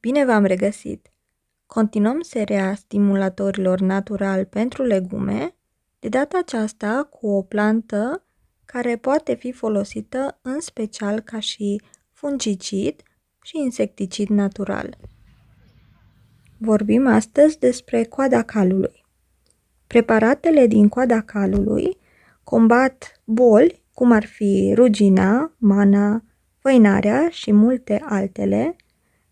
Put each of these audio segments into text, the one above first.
Bine v-am regăsit! Continuăm seria stimulatorilor natural pentru legume, de data aceasta cu o plantă care poate fi folosită în special ca și fungicid și insecticid natural. Vorbim astăzi despre coada calului. Preparatele din coada calului combat boli, cum ar fi rugina, mana, făinarea și multe altele,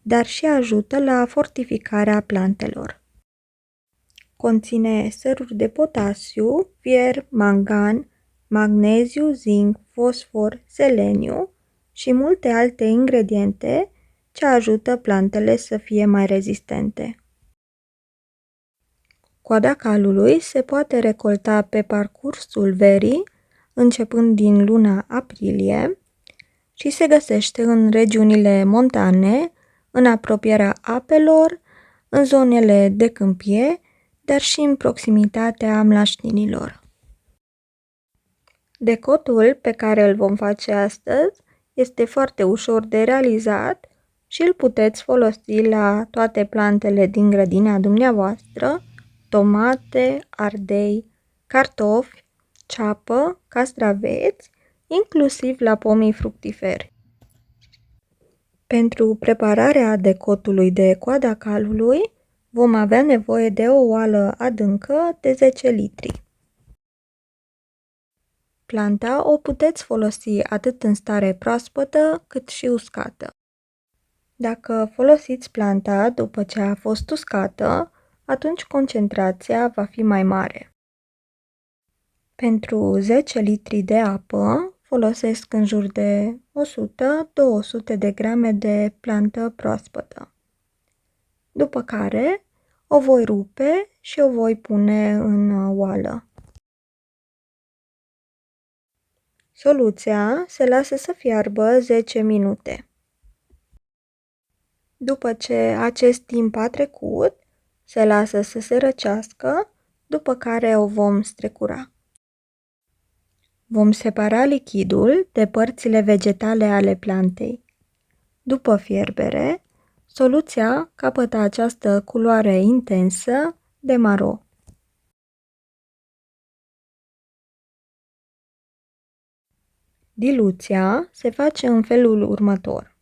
dar și ajută la fortificarea plantelor. Conține săruri de potasiu, fier, mangan, magneziu, zinc, fosfor, seleniu și multe alte ingrediente ce ajută plantele să fie mai rezistente. Coada calului se poate recolta pe parcursul verii, începând din luna aprilie, și se găsește în regiunile montane, în apropierea apelor, în zonele de câmpie, dar și în proximitatea mlaștinilor. Decotul pe care îl vom face astăzi este foarte ușor de realizat și îl puteți folosi la toate plantele din grădina dumneavoastră: tomate, ardei, cartofi, ceapă, castraveți, inclusiv la pomii fructiferi. Pentru prepararea decotului de coada calului vom avea nevoie de o oală adâncă de 10 litri. Planta o puteți folosi atât în stare proaspătă cât și uscată. Dacă folosiți planta după ce a fost uscată, atunci concentrația va fi mai mare. Pentru 10 litri de apă folosesc în jur de 100-200 de grame de plantă proaspătă. După care o voi rupe și o voi pune în oală. Soluția se lasă să fiarbă 10 minute. După ce acest timp a trecut, se lasă să se răcească, după care o vom strecura. Vom separa lichidul de părțile vegetale ale plantei. După fierbere, soluția capătă această culoare intensă de maro. Diluția se face în felul următor.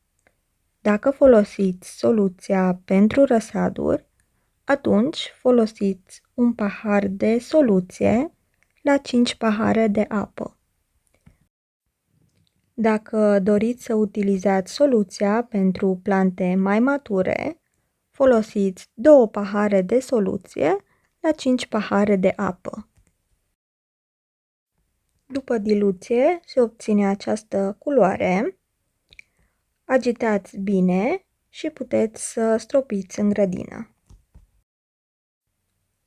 Dacă folosiți soluția pentru răsaduri, atunci folosiți un pahar de soluție la 5 pahare de apă. Dacă doriți să utilizați soluția pentru plante mai mature, folosiți 2 pahare de soluție la 5 pahare de apă. După diluție se obține această culoare. Agitați bine și puteți să stropiți în grădină.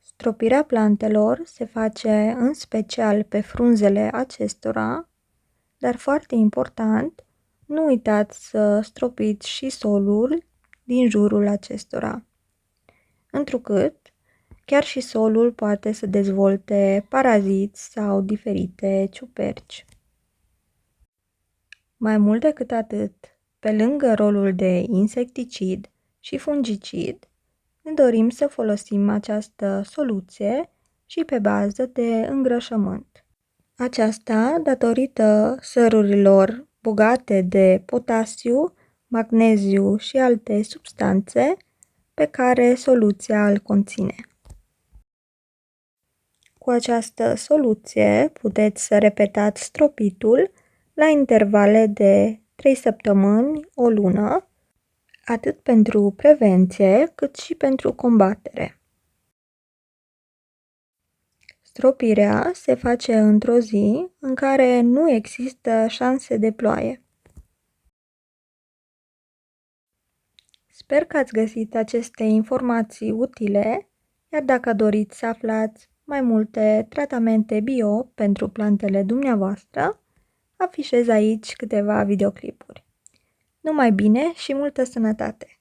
Stropirea plantelor se face în special pe frunzele acestora, dar foarte important, nu uitați să stropiți și solul din jurul acestora, întrucât chiar și solul poate să dezvolte paraziți sau diferite ciuperci. Mai mult decât atât, pe lângă rolul de insecticid și fungicid, ne dorim să folosim această soluție și pe bază de îngrășământ. Aceasta datorită sărurilor bogate de potasiu, magneziu și alte substanțe pe care soluția îl conține. Cu această soluție puteți să repetați stropitul la intervale de 3 săptămâni, o lună, atât pentru prevenție cât și pentru combatere. Stropirea se face într-o zi în care nu există șanse de ploaie. Sper că ați găsit aceste informații utile, iar dacă doriți să aflați mai multe tratamente bio pentru plantele dumneavoastră, afișez aici câteva videoclipuri. Numai bine și multă sănătate!